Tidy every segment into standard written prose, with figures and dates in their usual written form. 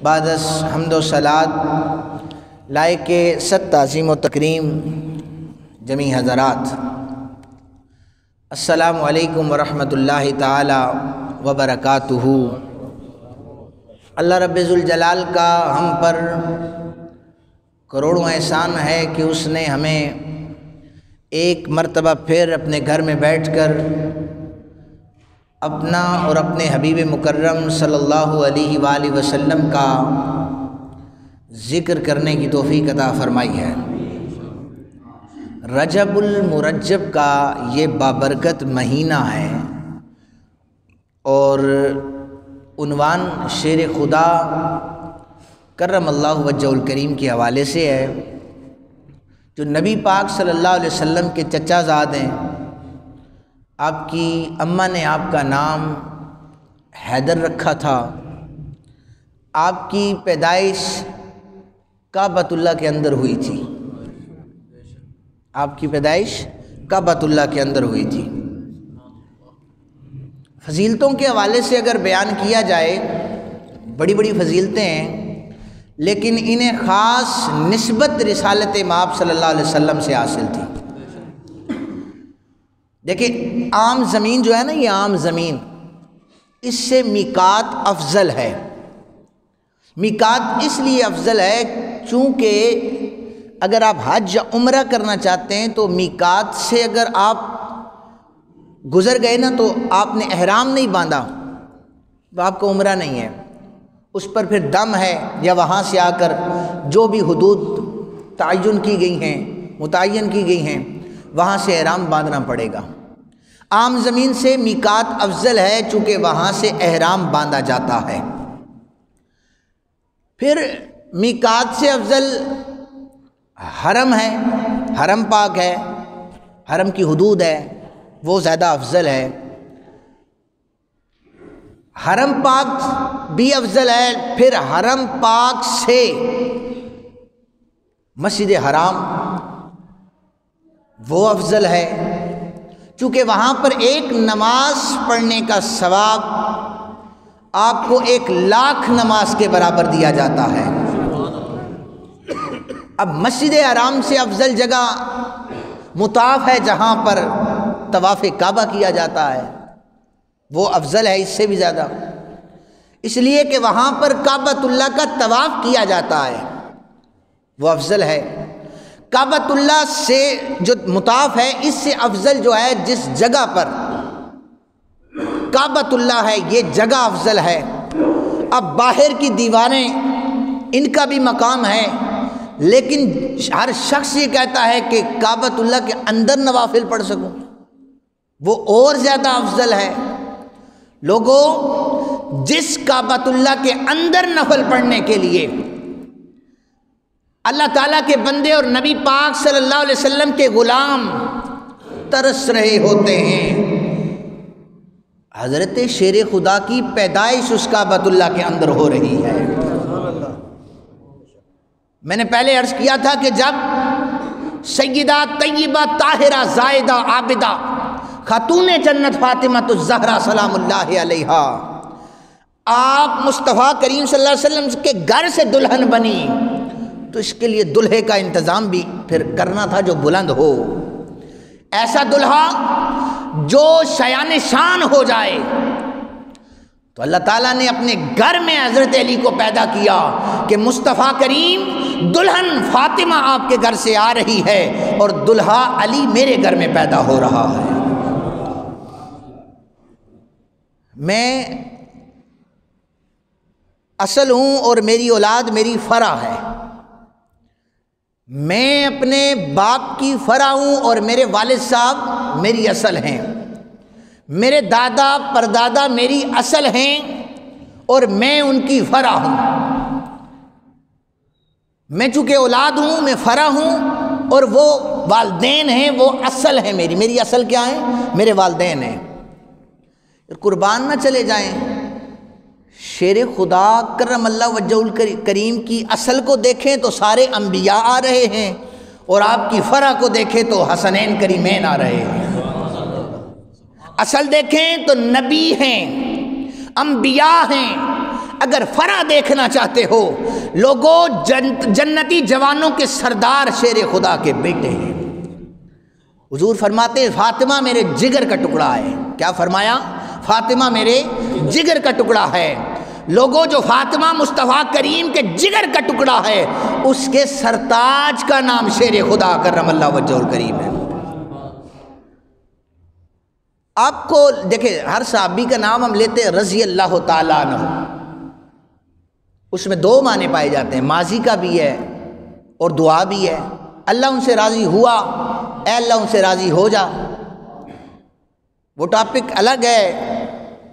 بعد از حمد و صلات لائق صد تعظیم و تکریم جمیع حضرات، السلام علیکم ورحمۃ اللہ تعالی وبرکاتہ۔ اللہ رب ذوالجلال کا ہم پر کروڑوں احسان ہے کہ اس نے ہمیں ایک مرتبہ پھر اپنے گھر میں بیٹھ کر اپنا اور اپنے حبیب مکرم صلی اللہ علیہ وآلہ وسلم کا ذکر کرنے کی توفیق عطا فرمائی ہے۔ رجب المرجب کا یہ بابرکت مہینہ ہے اور عنوان شیر خدا کرم اللہ وجہ الکریم کے حوالے سے ہے، جو نبی پاک صلی اللہ علیہ وسلم کے چچا زاد ہیں۔ آپ کی اماں نے آپ کا نام حیدر رکھا تھا۔ آپ کی پیدائش کعبۃ اللہ کے اندر ہوئی تھی۔ آپ کی پیدائش کعبۃ اللہ کے اندر ہوئی تھی۔ فضیلتوں کے حوالے سے اگر بیان کیا جائے، بڑی بڑی فضیلتیں ہیں، لیکن انہیں خاص نسبت رسالت مآب صلی اللہ علیہ وسلم سے حاصل تھی۔ دیکھیں، عام زمین جو ہے نا، یہ عام زمین، اس سے میقات افضل ہے۔ میقات اس لیے افضل ہے چونکہ اگر آپ حج یا عمرہ کرنا چاہتے ہیں تو میقات سے اگر آپ گزر گئے نا تو آپ نے احرام نہیں باندھا تو آپ کو عمرہ نہیں ہے، اس پر پھر دم ہے، یا وہاں سے آ کر جو بھی حدود تعین کی گئی ہیں، متعین کی گئی ہیں، وہاں سے احرام باندھنا پڑے گا۔ عام زمین سے میقات افضل ہے چونکہ وہاں سے احرام باندھا جاتا ہے۔ پھر میقات سے افضل حرم ہے، حرم پاک ہے، حرم کی حدود ہے، وہ زیادہ افضل ہے۔ حرم پاک بھی افضل ہے، پھر حرم پاک سے مسجد حرام وہ افضل ہے، چونکہ وہاں پر ایک نماز پڑھنے کا ثواب آپ کو 1,00,000 نماز کے برابر دیا جاتا ہے۔ اب مسجد حرام سے افضل جگہ مطاف ہے، جہاں پر طواف کعبہ کیا جاتا ہے، وہ افضل ہے اس سے بھی زیادہ، اس لیے کہ وہاں پر کعبۃ اللہ کا طواف کیا جاتا ہے، وہ افضل ہے۔ کعبۃ اللہ سے جو مطاف ہے، اس سے افضل جو ہے جس جگہ پر کعبۃ اللہ ہے، یہ جگہ افضل ہے۔ اب باہر کی دیواریں ان کا بھی مقام ہے، لیکن ہر شخص یہ کہتا ہے کہ کعبۃ اللہ کے اندر نوافل پڑھ سکوں، وہ اور زیادہ افضل ہے۔ لوگوں، جس کعبۃ اللہ کے اندر نفل پڑھنے کے لیے اللہ تعالیٰ کے بندے اور نبی پاک صلی اللہ علیہ وسلم کے غلام ترس رہے ہوتے ہیں، حضرت شیر خدا کی پیدائش اس کعبۃ اللہ کے اندر ہو رہی ہے۔ میں نے پہلے عرض کیا تھا کہ جب سیدہ طیبہ طاہرہ زاہدہ عابدہ خاتون جنت فاطمہ الزہرا سلام اللہ علیہا آپ مصطفیٰ کریم صلی اللہ علیہ وسلم کے گھر سے دلہن بنی، تو اس کے لیے دلہے کا انتظام بھی پھر کرنا تھا جو بلند ہو، ایسا دلہا جو شایان شان ہو جائے۔ تو اللہ تعالیٰ نے اپنے گھر میں حضرت علی کو پیدا کیا کہ مصطفیٰ کریم دلہن فاطمہ آپ کے گھر سے آ رہی ہے اور دلہا علی میرے گھر میں پیدا ہو رہا ہے۔ میں اصل ہوں اور میری اولاد میری فرع ہے۔ میں اپنے باپ کی فرع ہوں اور میرے والد صاحب میری اصل ہیں۔ میرے دادا پردادا میری اصل ہیں اور میں ان کی فرع ہوں۔ میں چونکہ اولاد ہوں، میں فرع ہوں، اور وہ والدین ہیں، وہ اصل ہیں میری اصل کیا ہے؟ میرے والدین ہیں۔ قربان نہ چلے جائیں، شیر خدا کرم اللہ وجہ الکریم کی اصل کو دیکھیں تو سارے انبیاء آ رہے ہیں، اور آپ کی فرع کو دیکھیں تو حسنین کریمین آ رہے ہیں۔ اصل دیکھیں تو نبی ہیں، انبیاء ہیں، اگر فرا دیکھنا چاہتے ہو لوگوں، جنتی جوانوں کے سردار شیر خدا کے بیٹے ہیں۔ حضور فرماتے فاطمہ میرے جگر کا ٹکڑا ہے۔ کیا فرمایا؟ فاطمہ میرے جگر کا ٹکڑا ہے۔ لوگوں، جو فاطمہ مصطفیٰ کریم کے جگر کا ٹکڑا ہے اس کے سرتاج کا نام شیر خدا کرم اللہ وجہہ الکریم ہے۔ آپ کو دیکھیں، ہر صحابی کا نام ہم لیتے ہیں رضی اللہ تعالیٰ عنہ، اس میں دو معنی پائے جاتے ہیں، ماضی کا بھی ہے اور دعا بھی ہے۔ اللہ ان سے راضی ہوا، اے اللہ ان سے راضی ہو جا، وہ ٹاپک الگ ہے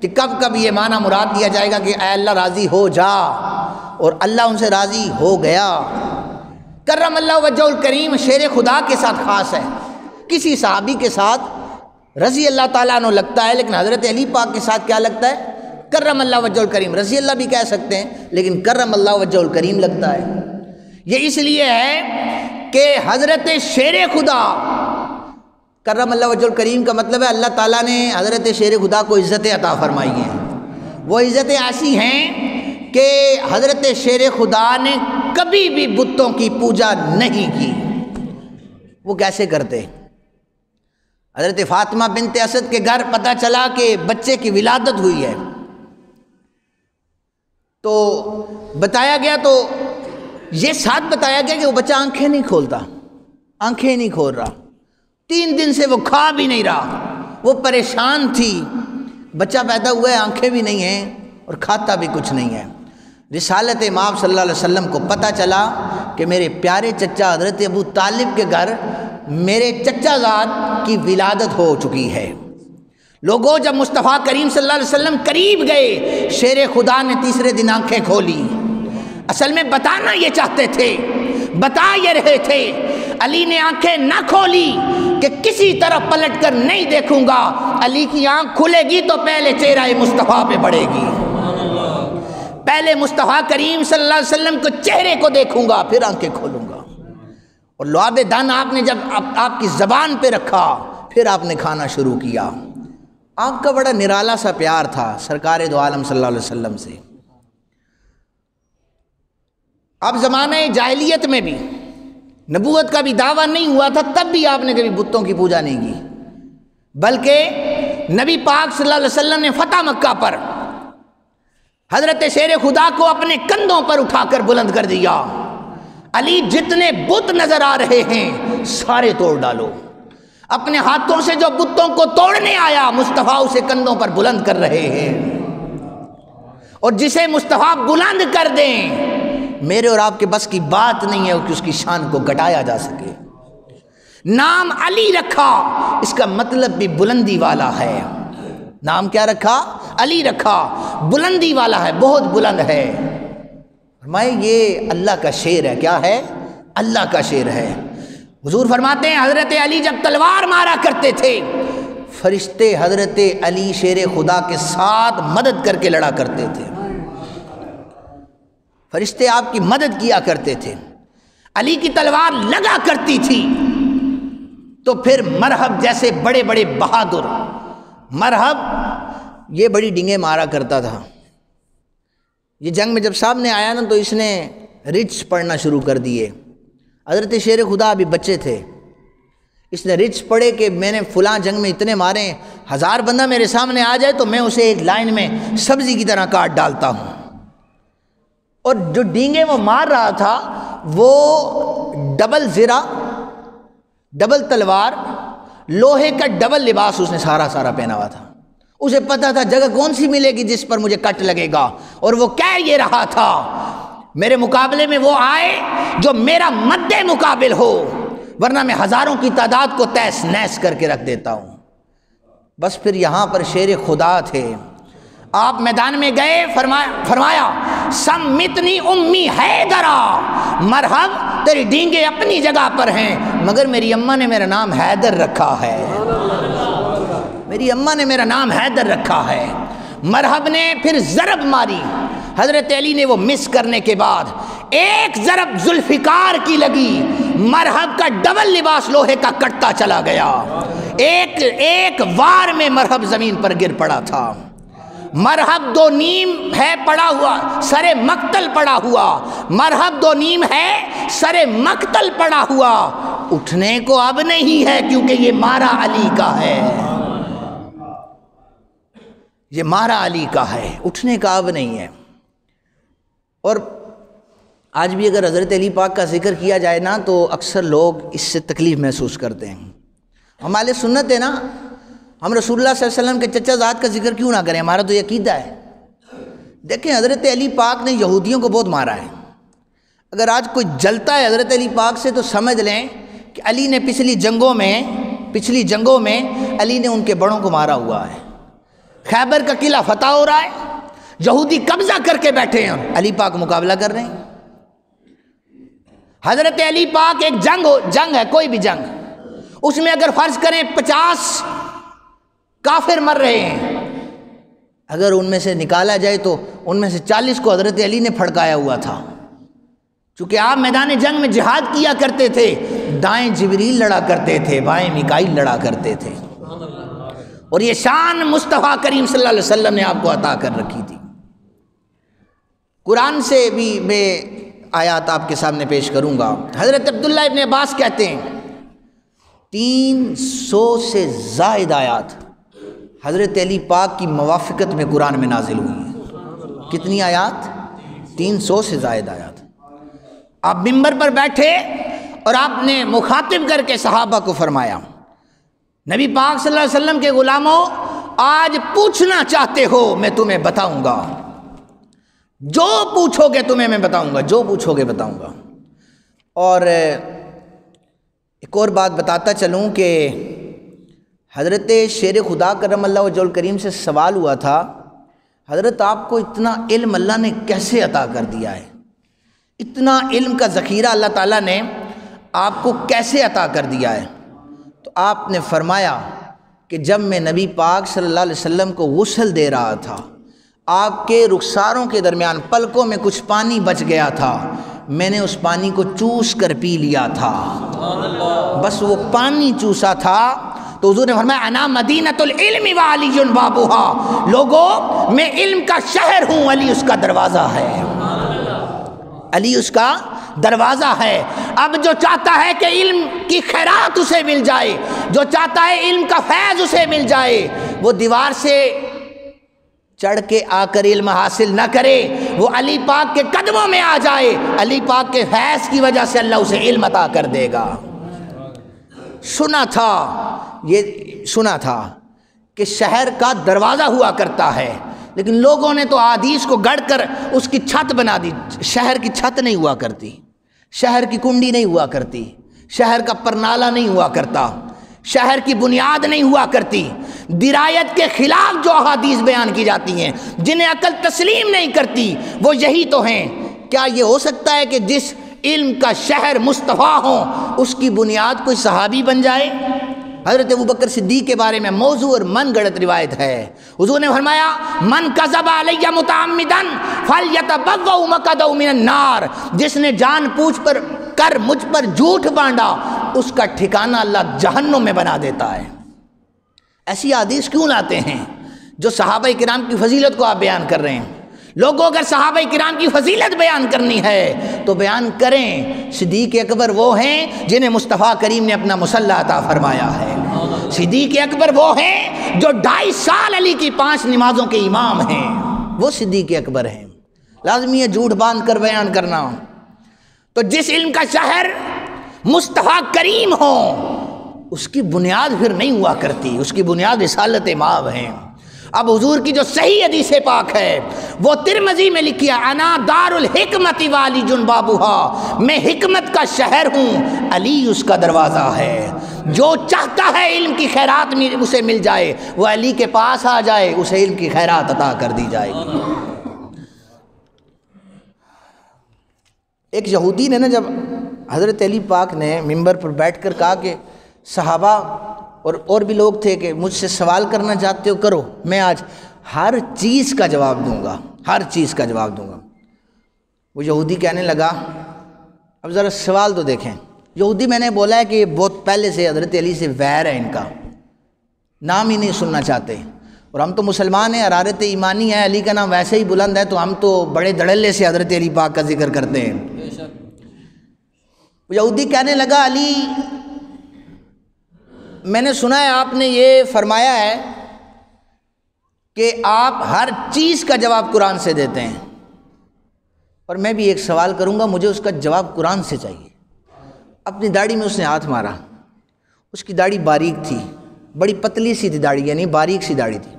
کہ کب کب یہ معنی مراد دیا جائے گا کہ اے اللہ راضی ہو جا، اور اللہ ان سے راضی ہو گیا۔ کرم اللہ وجہہ الکریم شیر خدا کے ساتھ خاص ہے، کسی صحابی کے ساتھ رضی اللہ تعالیٰ عنہ لگتا ہے، لیکن حضرت علی پاک کے ساتھ کیا لگتا ہے؟ کرم اللہ وجہہ الکریم۔ رضی اللہ بھی کہہ سکتے ہیں لیکن کرم اللہ وجہہ الکریم لگتا ہے۔ یہ اس لیے ہے کہ حضرت شیر خدا، کرم اللہ وجہہ الکریم کا مطلب ہے اللہ تعالیٰ نے حضرت شیر خدا کو عزتیں عطا فرمائی ہیں۔ وہ عزتیں ایسی ہیں کہ حضرت شیر خدا نے کبھی بھی بتوں کی پوجا نہیں کی۔ وہ کیسے کرتے؟ حضرت فاطمہ بنت اسد کے گھر پتہ چلا کہ بچے کی ولادت ہوئی ہے، تو بتایا گیا، تو یہ ساتھ بتایا گیا کہ وہ بچہ آنکھیں نہیں کھولتا، آنکھیں نہیں کھول رہا، 3 دن سے وہ کھا بھی نہیں رہا، وہ پریشان تھی، بچہ پیدا ہوا ہے، آنکھیں بھی نہیں ہیں اور کھاتا بھی کچھ نہیں ہے۔ رسالت امام صلی اللہ علیہ وسلم کو پتہ چلا کہ میرے پیارے چچا حضرت ابو طالب کے گھر میرے چچا زاد کی ولادت ہو چکی ہے۔ لوگوں، جب مصطفیٰ کریم صلی اللہ علیہ وسلم قریب گئے، شیر خدا نے تیسرے دن آنکھیں کھولی۔ اصل میں بتانا یہ چاہتے تھے، بتا یہ رہے تھے، علی نے آنکھیں نہ کھولی کہ کسی طرف پلٹ کر نہیں دیکھوں گا، علی کی آنکھ کھلے گی تو پہلے چہرہ مصطفیٰ پہ بڑھے گی، پہلے مصطفیٰ کریم صلی اللہ علیہ وسلم کو چہرے کو دیکھوں گا پھر آنکھیں کھولوں گا۔ اور لعاب دان آپ نے جب آپ کی زبان پہ رکھا پھر آپ نے کھانا شروع کیا۔ آپ کا بڑا نرالا سا پیار تھا سرکار دو عالم صلی اللہ علیہ وسلم سے۔ اب زمانہ جاہلیت میں بھی نبوت کا بھی دعویٰ نہیں ہوا تھا، تب بھی آپ نے کبھی بتوں کی پوجا نہیں کی، بلکہ نبی پاک صلی اللہ علیہ وسلم نے فتح مکہ پر حضرت شیر خدا کو اپنے کندھوں پر اٹھا کر بلند کر دیا۔ علی، جتنے بت نظر آ رہے ہیں سارے توڑ ڈالو۔ اپنے ہاتھوں سے جو بتوں کو توڑنے آیا مصطفیٰ اسے کندھوں پر بلند کر رہے ہیں، اور جسے مصطفیٰ بلند کر دیں میرے اور آپ کے بس کی بات نہیں ہے کہ اس کی شان کو گھٹایا جا سکے۔ نام علی رکھا، اس کا مطلب بھی بلندی والا ہے۔ نام کیا رکھا؟ علی رکھا، بلندی والا ہے، بہت بلند ہے۔ فرمائے یہ اللہ کا شیر ہے۔ کیا ہے؟ اللہ کا شیر ہے۔ حضور فرماتے ہیں حضرت علی جب تلوار مارا کرتے تھے، فرشتے حضرت علی شیر خدا کے ساتھ مدد کر کے لڑا کرتے تھے، فرشتے آپ کی مدد کیا کرتے تھے۔ علی کی تلوار لگا کرتی تھی تو پھر مرحب جیسے بڑے بڑے بہادر، مرحب یہ بڑی ڈنگیں مارا کرتا تھا۔ یہ جنگ میں جب سامنے آیا نا تو اس نے رچ پڑھنا شروع کر دیے۔ حضرت شیر خدا ابھی بچے تھے، اس نے رچ پڑھے کہ میں نے فلاں جنگ میں اتنے مارے ہیں، 1000 بندہ میرے سامنے آ جائے تو میں اسے ایک لائن میں سبزی کی طرح کاٹ ڈالتا ہوں۔ اور جو ڈینگیں وہ مار رہا تھا وہ ڈبل زرہ، ڈبل تلوار، لوہے کا ڈبل لباس اس نے سارا پہنا ہوا تھا۔ اسے پتا تھا جگہ کون سی ملے گی جس پر مجھے کٹ لگے گا، اور وہ کہہ یہ رہا تھا میرے مقابلے میں وہ آئے جو میرا مد مقابل ہو، ورنہ میں ہزاروں کی تعداد کو تیس نیس کر کے رکھ دیتا ہوں۔ بس پھر یہاں پر شیر خدا تھے، آپ میدان میں گئے، فرمایا سمتنی امی حیدرا، مرحب تیری ڈینگیں اپنی جگہ پر ہیں مگر میری اماں نے میرا نام حیدر رکھا ہے، میری اماں نے میرا نام حیدر رکھا ہے۔ مرحب نے پھر ضرب ماری، حضرت علی نے وہ مس کرنے کے بعد ایک ضرب ذوالفقار کی لگی، مرحب کا ڈبل لباس لوہے کا کٹتا چلا گیا، ایک وار میں مرحب زمین پر گر پڑا تھا۔ مرحب دو نیم ہے پڑا ہوا سر مقتل پڑا ہوا، مرحب دو نیم ہے سر مقتل پڑا ہوا، اٹھنے کو اب نہیں ہے کیونکہ یہ مارا علی کا ہے، یہ مارا علی کا ہے، اٹھنے کا اب نہیں ہے۔ اور آج بھی اگر حضرت علی پاک کا ذکر کیا جائے نا تو اکثر لوگ اس سے تکلیف محسوس کرتے ہیں۔ ہمارے سنت ہے نا، ہم رسول اللہ صلی اللہ علیہ وسلم کے چچا ذات کا ذکر کیوں نہ کریں، ہمارا تو یہ عقیدہ ہے۔ دیکھیں حضرت علی پاک نے یہودیوں کو بہت مارا ہے، اگر آج کوئی جلتا ہے حضرت علی پاک سے تو سمجھ لیں کہ علی نے پچھلی جنگوں میں علی نے ان کے بڑوں کو مارا ہوا ہے۔ خیبر کا قلعہ فتح ہو رہا ہے، یہودی قبضہ کر کے بیٹھے ہیں اور علی پاک مقابلہ کر رہے ہیں۔ حضرت علی پاک ایک جنگ ہے، کوئی بھی جنگ، اس میں اگر فرض کریں 50 کافر مر رہے ہیں، اگر ان میں سے نکالا جائے تو ان میں سے 40 کو حضرت علی نے پھڑکایا ہوا تھا، چونکہ آپ میدان جنگ میں جہاد کیا کرتے تھے، دائیں جبریل لڑا کرتے تھے، بائیں میکائیل لڑا کرتے تھے، اور یہ شان مصطفیٰ کریم صلی اللہ علیہ وسلم نے آپ کو عطا کر رکھی تھی۔ قرآن سے بھی میں آیات آپ کے سامنے پیش کروں گا۔ حضرت عبداللہ ابن عباس کہتے ہیں 300 سے زائد آیات حضرت علی پاک کی موافقت میں قرآن میں نازل ہوئی ہیں۔ کتنی آیات؟ 300 سے زائد آیات۔ آپ منبر پر بیٹھے اور آپ نے مخاطب کر کے صحابہ کو فرمایا، نبی پاک صلی اللہ علیہ وسلم کے غلاموں، آج پوچھنا چاہتے ہو میں تمہیں بتاؤں گا، جو پوچھو گے تمہیں میں بتاؤں گا، جو پوچھو گے بتاؤں گا۔ اور ایک اور بات بتاتا چلوں کہ حضرت شیر خدا کرم اللہ وجہ الکریم سے سوال ہوا تھا، حضرت آپ کو اتنا علم اللہ نے کیسے عطا کر دیا ہے، اتنا علم کا ذخیرہ اللہ تعالیٰ نے آپ کو کیسے عطا کر دیا ہے؟ تو آپ نے فرمایا کہ جب میں نبی پاک صلی اللہ علیہ وسلم کو غسل دے رہا تھا، آپ کے رخساروں کے درمیان پلکوں میں کچھ پانی بچ گیا تھا، میں نے اس پانی کو چوس کر پی لیا تھا، بس وہ پانی چوسا تھا۔ تو حضور نے فرمایا انا مدینۃ العلم وعلی بابھا، لوگوں میں علم کا شہر ہوں، علی اس کا دروازہ ہے، علی اس کا دروازہ ہے۔ اب جو چاہتا ہے کہ علم کی خیرات اسے مل جائے، جو چاہتا ہے علم کا فیض اسے مل جائے، وہ دیوار سے چڑھ کے آ کر علم حاصل نہ کرے، وہ علی پاک کے قدموں میں آ جائے، علی پاک کے فیض کی وجہ سے اللہ اسے علم عطا کر دے گا۔ سنا تھا کہ شہر کا دروازہ ہوا کرتا ہے، لیکن لوگوں نے تو احادیث کو گڑھ کر اس کی چھت بنا دی۔ شہر کی چھت نہیں ہوا کرتی، شہر کی کنڈی نہیں ہوا کرتی، شہر کا پرنالہ نہیں ہوا کرتا، شہر کی بنیاد نہیں ہوا کرتی۔ درایت کے خلاف جو احادیث بیان کی جاتی ہیں، جنہیں عقل تسلیم نہیں کرتی، وہ یہی تو ہیں۔ کیا یہ ہو سکتا ہے کہ جس علم کا شہر مصطفیٰ ہو اس کی بنیاد کوئی صحابی بن جائے؟ حضرت ابوبکر صدیق کے بارے میں موضوع اور من گڑت روایت ہے، حضور نے فرمایا من کذب علی متعمدا فلیتبوأ مقعدہ من النار، جس نے جان بوجھ کر مجھ پر جھوٹ باندھا اس کا ٹھکانہ اللہ جہنم میں بنا دیتا ہے۔ ایسی حدیث کیوں لاتے ہیں جو صحابہ کرام کی فضیلت کو آپ بیان کر رہے ہیں؟ لوگوں اگر صحابہ کرام کی فضیلت بیان کرنی ہے تو بیان کریں۔ صدیق اکبر وہ ہیں جنہیں مصطفیٰ کریم نے اپنا مصلی عطا فرمایا ہے، صدیق اکبر وہ ہیں جو 2.5 سال علی کی 5 نمازوں کے امام ہیں، وہ صدیق اکبر ہیں۔ لازمی ہے جھوٹ باندھ کر بیان کرنا۔ تو جس علم کا شہر مصطفیٰ کریم ہو اس کی بنیاد پھر نہیں ہوا کرتی، اس کی بنیاد رسالت مآب ہے۔ اب حضور کی جو صحیح حدیث پاک ہے وہ ترمذی میں لکھی ہے انا دار الحکمت والی بابھا، میں حکمت کا شہر ہوں، علی اس کا دروازہ ہے۔ جو چاہتا ہے علم کی خیرات اسے مل جائے، وہ علی کے پاس آ جائے، اسے علم کی خیرات عطا کر دی جائے گی۔ ایک یہودی نے جب حضرت علی پاک نے منبر پر بیٹھ کر کہا کہ صحابہ اور بھی لوگ تھے کہ مجھ سے سوال کرنا چاہتے ہو کرو، میں آج ہر چیز کا جواب دوں گا، ہر چیز کا جواب دوں گا۔ وہ یہودی کہنے لگا اب ذرا سوال تو دیکھیں۔ یہودی میں نے بولا ہے کہ یہ بہت پہلے سے حضرت علی سے ویر ہے، ان کا نام ہی نہیں سننا چاہتے۔ اور ہم تو مسلمان ہیں، حرارت ایمانی ہے، علی کا نام ویسے ہی بلند ہے، تو ہم تو بڑے دھڑلے سے حضرت علی پاک کا ذکر کرتے ہیں۔ یہودی کہنے لگا علی، میں نے سنا ہے آپ نے یہ فرمایا ہے کہ آپ ہر چیز کا جواب قرآن سے دیتے ہیں، اور میں بھی ایک سوال کروں گا، مجھے اس کا جواب قرآن سے چاہیے۔ اپنی داڑھی میں اس نے ہاتھ مارا، اس کی داڑھی باریک تھی، بڑی پتلی سی تھی داڑھی، یعنی باریک سی داڑھی تھی۔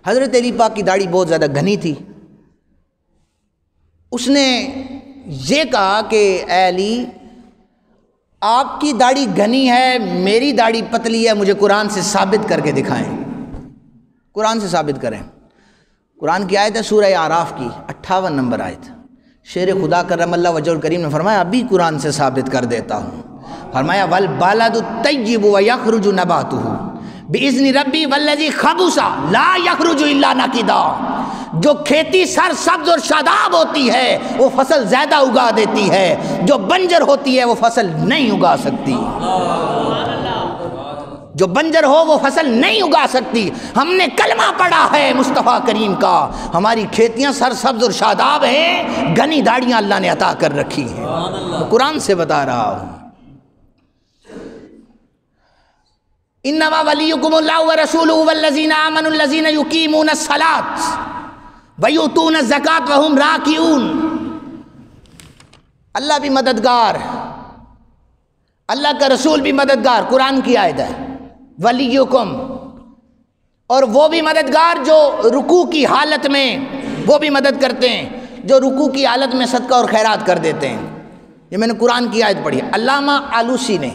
حضرت علی پاک کی داڑھی بہت زیادہ گھنی تھی۔ اس نے یہ کہا کہ اے علی، آپ کی داڑھی گھنی ہے، میری داڑھی پتلی ہے، مجھے قرآن سے ثابت کر کے دکھائیں، قرآن سے ثابت کریں۔ قرآن کی آیت ہے سورہ اعراف کی 58 نمبر آیت۔ شیر خدا کرم اللہ وجہ الکریم نے فرمایا ابھی قرآن سے ثابت کر دیتا ہوں۔ فرمایا والبلد الطیب ویخرج نباتہ بإذن ربی والذی خبث لا یخرج الا نکدا۔ جو کھیتی سر سبز اور شاداب ہوتی ہے وہ فصل زیادہ اگا دیتی ہے، جو بنجر ہوتی ہے وہ فصل نہیں اگا سکتی، جو بنجر ہو وہ فصل نہیں اگا سکتی۔ ہم نے کلمہ پڑھا ہے مصطفیٰ کریم کا، ہماری کھیتیاں سر سبز اور شاداب ہیں، گھنی داڑیاں اللہ نے عطا کر رکھی ہیں، قرآن سے بتا رہا ہوں۔ انما ولیکم اللہ ورسولہ والذین آمنوا الذین یقیمون الصلاۃ ویؤتون الزکاۃ وہم راکعون۔ اللہ بھی مددگار، اللہ کا رسول بھی مددگار، قرآن کی آیت ہے ولیکم، اور وہ بھی مددگار جو رکوع کی حالت میں وہ بھی مدد کرتے ہیں، جو رکوع کی حالت میں صدقہ اور خیرات کر دیتے ہیں۔ یہ میں نے قرآن کی آیت پڑھی۔ علامہ آلوسی نے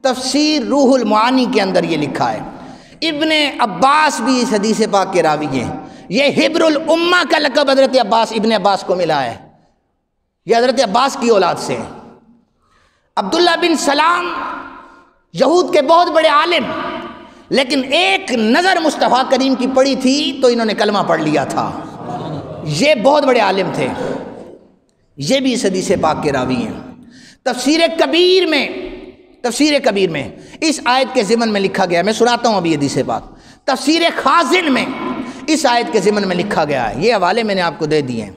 تفسیر روح المعانی کے اندر یہ لکھا ہے۔ ابن عباس بھی اس حدیث پاک کے راوی ہیں۔ یہ حبر الامہ کا لقب حضرت عباس ابن عباس کو ملا ہے، یہ حضرت عباس کی اولاد سے ہیں۔ عبداللہ بن سلام یہود کے بہت بڑے عالم، لیکن ایک نظر مصطفیٰ کریم کی پڑی تھی تو انہوں نے کلمہ پڑھ لیا تھا۔ یہ بہت بڑے عالم تھے، یہ بھی اس حدیث پاک کے راوی ہیں۔ تفسیر کبیر میں اس آیت کے ضمن میں لکھا گیا، میں سناتا ہوں ابھی حدیث پاک۔ تفسیر خازن میں اس آیت کے ضمن میں لکھا گیا ہے، یہ حوالے میں نے آپ کو دے دیے ہیں۔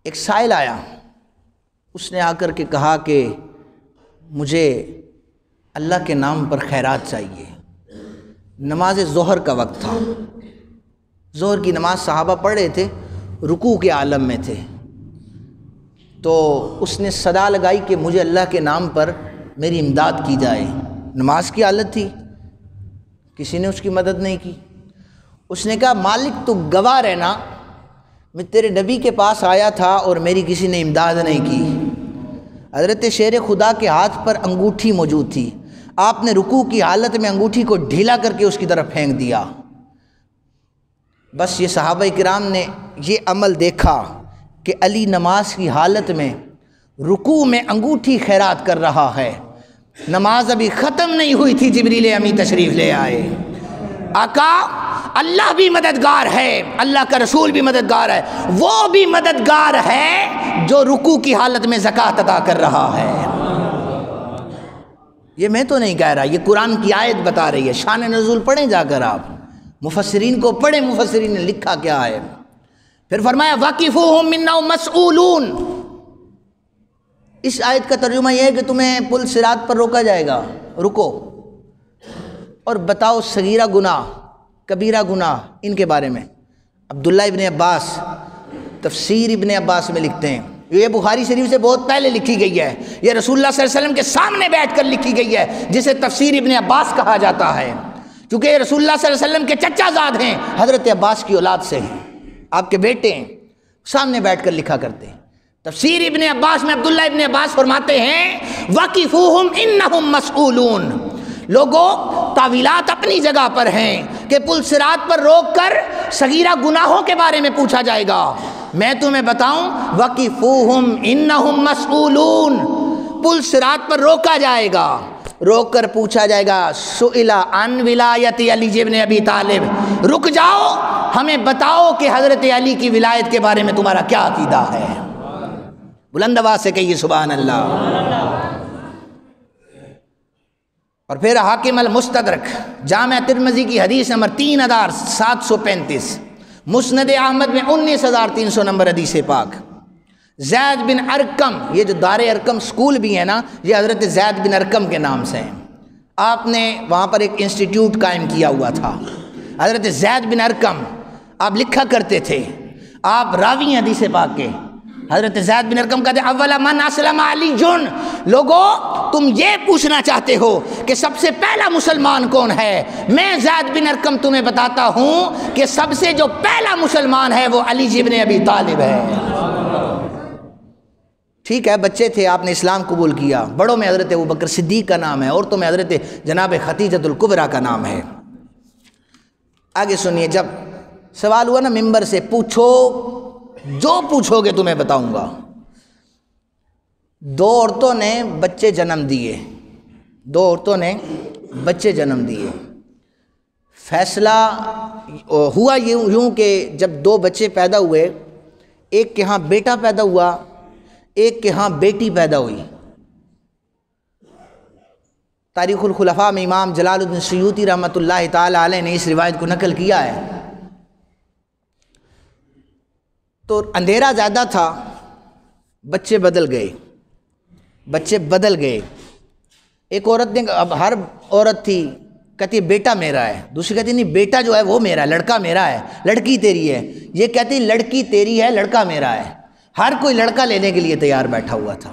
ایک سائل آیا، اس نے آ کر کے کہا کہ مجھے اللہ کے نام پر خیرات چاہیے۔ نماز ظہر کا وقت تھا، ظہر کی نماز صحابہ پڑھ رہے تھے، رکوع کے عالم میں تھے، تو اس نے صدا لگائی کہ مجھے اللہ کے نام پر میری امداد کی جائے۔ نماز کی حالت تھی، کسی نے اس کی مدد نہیں کی۔ اس نے کہا مالک تو گواہ رہنا، میں تیرے نبی کے پاس آیا تھا اور میری کسی نے امداد نہیں کی۔ حضرت شیر خدا کے ہاتھ پر انگوٹھی موجود تھی، آپ نے رکوع کی حالت میں انگوٹھی کو ڈھیلا کر کے اس کی طرف پھینک دیا۔ بس یہ صحابہ کرام نے یہ عمل دیکھا کہ علی نماز کی حالت میں رکوع میں انگوٹھی خیرات کر رہا ہے، نماز ابھی ختم نہیں ہوئی تھی، جبریل امی تشریف لے آئے۔ آقا اللہ بھی مددگار ہے، اللہ کا رسول بھی مددگار ہے، وہ بھی مددگار ہے جو رکوع کی حالت میں زکوٰۃ ادا کر رہا ہے۔ یہ میں تو نہیں کہہ رہا، یہ قرآن کی آیت بتا رہی ہے۔ شان نزول پڑھیں جا کر، آپ مفسرین کو پڑھیں، مفسرین نے لکھا کیا ہے۔ پھر فرمایا وَقِفُوهُمْ إِنَّهُمْ مَسْئُولُونَ۔ اس آیت کا ترجمہ یہ ہے کہ تمہیں پل صراط پر روکا جائے گا، رکو اور بتاؤ صغیرہ گناہ کبیرہ گناہ ان کے بارے میں۔ عبداللہ ابن عباس تفسیر ابن عباس میں لکھتے ہیں، یہ بخاری شریف سے بہت پہلے لکھی گئی ہے، یہ رسول اللہ صلی اللہ علیہ وسلم کے سامنے بیٹھ کر لکھی گئی ہے، جسے تفسیر ابن عباس کہا جاتا ہے، کیونکہ یہ رسول اللہ صلی اللہ علیہ وسلم کے چچا زاد ہیں، حضرت عباس کی اولاد سے ہیں، آپ کے بیٹے ہیں، سامنے بیٹھ کر لکھا کرتے ہیں۔ تفسیر ابن عباس میں عبداللہ ابن عباس فرماتے ہیں وَقِفُوهُمْ إِنَّهُمْ مَسْئُولُونَ۔ لوگوں تعویلات اپنی جگہ پر ہیں کہ پل صراط پر روک کر صغیرہ گناہوں کے بارے میں پوچھا جائے گا۔ میں تمہیں بتاؤں وَقِفُوهُمْ إِنَّهُمْ مَسْئُولُونَ، پل صراط پر روکا جائے گا، روک کر پوچھا جائے گا سئل عن ولایت علی ابن ابی طالب، رک جاؤ ہمیں بتاؤ کہ حضرت علی کی ولایت کے بارے میں تمہارا کیا عقیدہ ہے۔ بلند آواز سے کہیے سبحان اللہ۔ اور پھر حاکم المستدرک، جامع ترمذی کی حدیث نمبر 3735، مسند احمد میں 19300 نمبر حدیث پاک۔ زید بن ارقم، یہ جو دار ارقم سکول بھی ہے نا، یہ حضرت زید بن ارقم کے نام سے ہیں۔ آپ نے وہاں پر ایک انسٹیٹیوٹ قائم کیا ہوا تھا، حضرت زید بن ارقم، آپ لکھا کرتے تھے، آپ راوی ہیں حدیث پاک کے۔ حضرت زید بن ارقم کہتے ہیں اولا من اسلم علی جن، لوگو تم یہ پوچھنا چاہتے ہو کہ سب سے پہلا مسلمان کون ہے، میں زید بن ارقم تمہیں بتاتا ہوں کہ سب سے جو پہلا مسلمان ہے وہ علی ابن ابی طالب ہے۔ ٹھیک ہے، بچے تھے، آپ نے اسلام قبول کیا، بڑوں میں حضرت ابوبکر صدیق کا نام ہے، عورتوں میں حضرت جناب خدیجۃ الکبریٰ کا نام ہے۔ آگے سنیے، جب سوال ہوا نا ممبر سے، پوچھو جو پوچھو گے تمہیں بتاؤں گا۔ دو عورتوں نے بچے جنم دیے، دو عورتوں نے بچے جنم دیے۔ فیصلہ ہوا یوں کہ جب دو بچے پیدا ہوئے، ایک کے ہاں بیٹا پیدا ہوا، ایک کے ہاں بیٹی پیدا ہوئی۔ تاریخ الخلفاء میں امام جلال الدین سیوطی رحمۃ اللہ تعالی علیہ نے اس روایت کو نقل کیا ہے۔ تو اندھیرا زیادہ تھا، بچے بدل گئے، بچے بدل گئے۔ ایک عورت نے، اب ہر عورت تھی، کہتی ہے بیٹا میرا ہے، دوسری کہتی نہیں بیٹا جو ہے وہ میرا ہے، لڑکا میرا ہے، لڑکی تیری ہے۔ یہ کہتی لڑکی تیری ہے، لڑکا میرا ہے۔ ہر کوئی لڑکا لینے کے لیے تیار بیٹھا ہوا تھا۔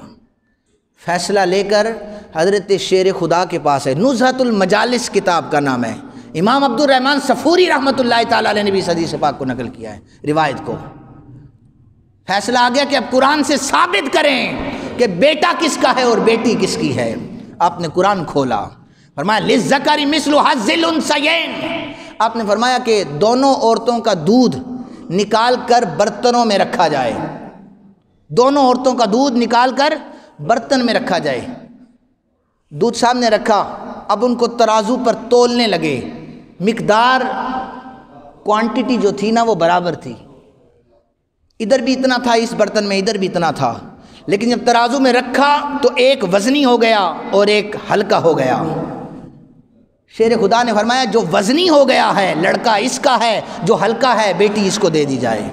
فیصلہ لے کر حضرت شیر خدا کے پاس ہے، نزہۃ المجالس کتاب کا نام ہے، امام عبد الرحمن صفوری رحمۃ اللہ تعالی علیہ نے بھی اس حدیث پاک کو نقل کیا ہے، روایت کو۔ فیصلہ آ گیا کہ اب قرآن سے ثابت کریں کہ بیٹا کس کا ہے اور بیٹی کس کی ہے۔ آپ نے قرآن کھولا، فرمایا للذکر مثل حظ الانثیین، آپ نے فرمایا کہ دونوں عورتوں کا دودھ نکال کر برتنوں میں رکھا جائے، دونوں عورتوں کا دودھ نکال کر برتن میں رکھا جائے۔ دودھ سامنے رکھا، اب ان کو ترازو پر تولنے لگے، مقدار کوانٹٹی جو تھی نا وہ برابر تھی، ادھر بھی اتنا تھا اس برتن میں، ادھر بھی اتنا تھا، لیکن جب ترازو میں رکھا تو ایک وزنی ہو گیا اور ایک ہلکا ہو گیا۔ شیر خدا نے فرمایا جو وزنی ہو گیا ہے لڑکا اس کا ہے، جو ہلکا ہے بیٹی اس کو دے دی جائے۔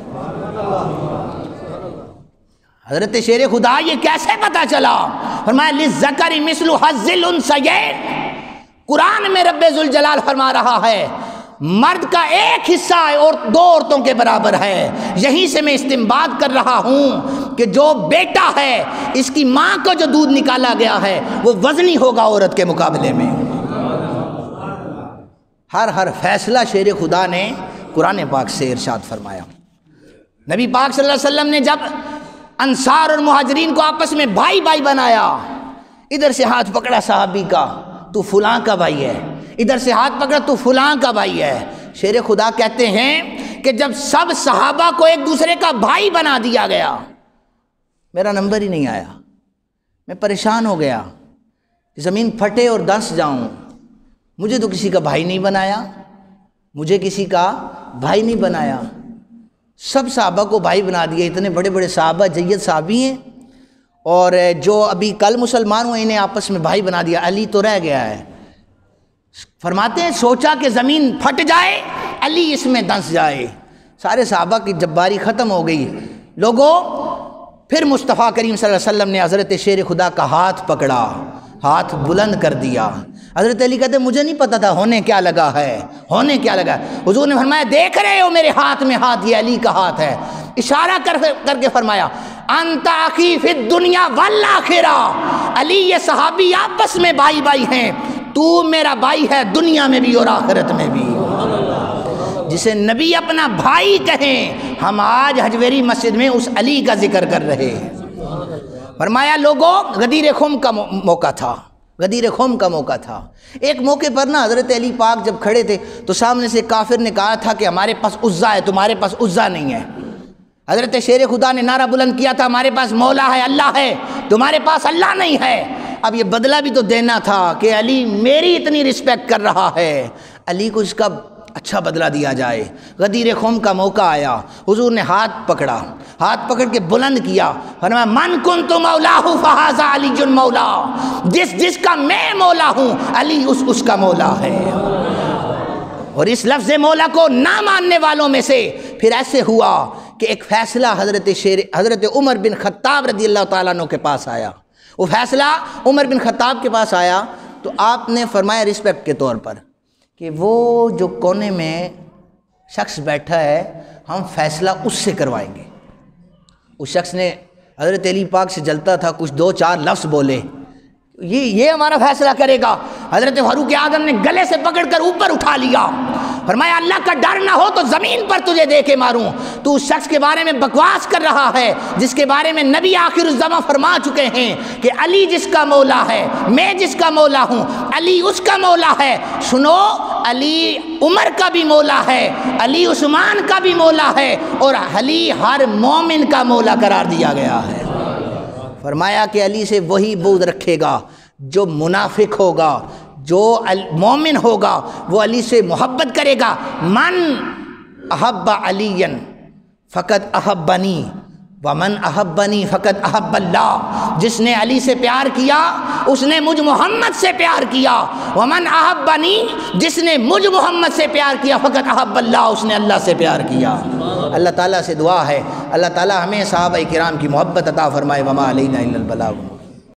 حضرت شیر خدا یہ کیسے پتا چلا؟ فرمایا للذکر مثل حظ الانثیین، قرآن میں رب ذوالجلال فرما رہا ہے مرد کا ایک حصہ ہے اور دو عورتوں کے برابر ہے۔ یہیں سے میں استنباط کر رہا ہوں کہ جو بیٹا ہے اس کی ماں کو جو دودھ نکالا گیا ہے وہ وزنی ہوگا عورت کے مقابلے میں۔ ہر فیصلہ شیر خدا نے قرآن پاک سے ارشاد فرمایا۔ نبی پاک صلی اللہ علیہ وسلم نے جب انصار اور مہاجرین کو آپس میں بھائی بھائی بنایا، ادھر سے ہاتھ پکڑا صحابی کا تو فلاں کا بھائی ہے، ادھر سے ہاتھ پکڑا تو فلاں کا بھائی ہے۔ شیر خدا کہتے ہیں کہ جب سب صحابہ کو ایک دوسرے کا بھائی بنا دیا گیا، میرا نمبر ہی نہیں آیا، میں پریشان ہو گیا، زمین پھٹے اور دنس جاؤں، مجھے تو کسی کا بھائی نہیں بنایا، مجھے کسی کا بھائی نہیں بنایا۔ سب صحابہ کو بھائی بنا دیا، اتنے بڑے بڑے صحابہ جید صحابی ہیں، اور جو ابھی کل مسلمان ہوئے انہیں آپس میں بھائی بنا دیا، علی تو رہ گیا ہے۔ فرماتے ہیں سوچا کہ زمین پھٹ جائے، علی اس میں دنس جائے۔ سارے صحابہ کی جباری ختم ہو گئی۔ لوگوں پھر مصطفیٰ کریم صلی اللہ علیہ وسلم نے حضرت شیر خدا کا ہاتھ پکڑا، ہاتھ بلند کر دیا۔ حضرت علی کہتے مجھے نہیں پتا تھا ہونے کیا لگا ہے، ہونے کیا لگا ہے۔ حضور نے فرمایا دیکھ رہے ہو میرے ہاتھ میں ہاتھ، یہ علی کا ہاتھ ہے۔ اشارہ کر کے فرمایا انت اخی فی الدنیا والآخرہ، علی یہ صحابی آپس میں بھائی بھائی ہیں، تو میرا بھائی ہے دنیا میں بھی اور آخرت میں بھی۔ جسے نبی اپنا بھائی کہیں، ہم آج حجویری مسجد میں اس علی کا ذکر کر رہے ہیں۔ فرمایا لوگوں غدیر خم کا موقع تھا، غدیر خم کا موقع تھا۔ ایک موقع پر نا حضرت علی پاک جب کھڑے تھے تو سامنے سے کافر نے کہا تھا کہ ہمارے پاس عزا ہے، تمہارے پاس عزا نہیں ہے۔ حضرت شیر خدا نے نعرہ بلند کیا تھا ہمارے پاس مولا ہے، اللہ ہے، تمہارے پاس اللہ نہیں ہے۔ اب یہ بدلہ بھی تو دینا تھا کہ علی میری اتنی رسپیکٹ کر رہا ہے، علی کو اس کا اچھا بدلہ دیا جائے۔ غدیر خم کا موقع آیا، حضور نے ہاتھ پکڑا، ہاتھ پکڑ کے بلند کیا، فرمایا من کنت مولاہ فہذا علی مولا، جس کا میں مولا ہوں علی اس کا مولا ہے۔ اور اس لفظ مولا کو نہ ماننے والوں میں سے پھر ایسے ہوا کہ ایک فیصلہ حضرت عمر بن خطاب رضی اللہ تعالیٰ عنہ کے پاس آیا۔ وہ فیصلہ عمر بن خطاب کے پاس آیا تو آپ نے فرمایا رسپیکٹ کے طور پر کہ وہ جو کونے میں شخص بیٹھا ہے ہم فیصلہ اس سے کروائیں گے۔ اس شخص نے حضرت علی پاک سے جلتا تھا، کچھ دو چار لفظ بولے، یہ ہمارا فیصلہ کرے گا۔ حضرت فاروق اعظم نے گلے سے پکڑ کر اوپر اٹھا لیا، فرمایا اللہ کا ڈر نہ ہو تو زمین پر تجھے دے کے ماروں۔ تو اس شخص کے بارے میں بکواس کر رہا ہے جس کے بارے میں نبی آخر الزمان فرما چکے ہیں کہ علی جس کا مولا ہے، میں جس کا مولا ہوں علی اس کا مولا ہے۔ سنو، علی عمر کا بھی مولا ہے، علی عثمان کا بھی مولا ہے، اور علی ہر مومن کا مولا قرار دیا گیا ہے۔ فرمایا کہ علی سے وہی بغض رکھے گا جو منافق ہوگا، جو مومن ہوگا وہ علی سے محبت کرے گا۔ من احب علی فقط احبنی ومن احبنی فقط احب اللہ، جس نے علی سے پیار کیا اس نے مجھ محمد سے پیار کیا، ومن احبنی، جس نے مجھ محمد سے پیار کیا فقط احب اللہ، اس نے اللہ سے پیار کیا۔ اللہ تعالیٰ سے دعا ہے اللہ تعالیٰ ہمیں صحابہ کرام کی محبت عطا فرمائے۔ وما علینا الا البلاغ۔